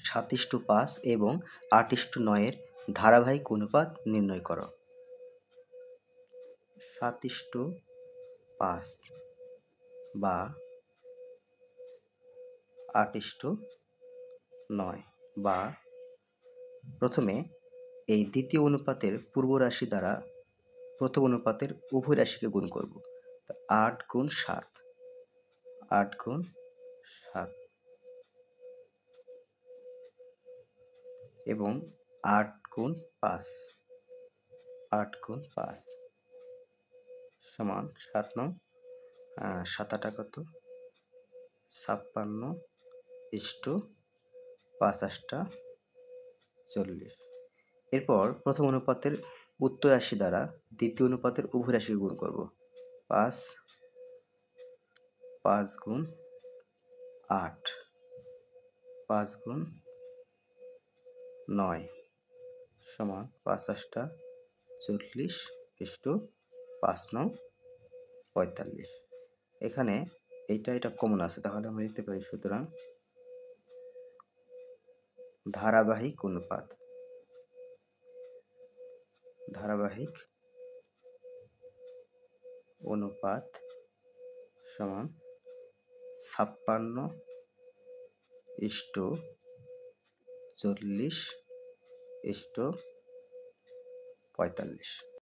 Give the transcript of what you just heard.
7:5 এবং 8:9 এর ধারাবাহিক অনুপাত নির্ণয় করো। 7:5 বা 8:9 বা প্রথমে এই দ্বিতীয় অনুপাতের পূর্ব রাশি দ্বারা প্রথম অনুপাতের উভয় রাশিকে গুণ করব। 8 গুণ 7, 8 গুণ 7 এবং 8 গুণ 5, 8 গুণ 5 সমান 7 9 7 8 কত 56 ইস্টু 5 8 40। এরপর প্রথম অনুপাতের উত্তর রাশি দ্বারা দ্বিতীয় অনুপাতের উভয় রাশিকে গুণ করব। 5 গুণ 8, 5 গুণ 9 সমান 5 8 40 ইস্টু 5 9 45। এখানে এটা কমন আছে, তাহলে আমরা লিখতে পারি সুতরাং ধারাবাহিক অনুপাত সমান 56 ইস্টু 40 ইস্টু 45।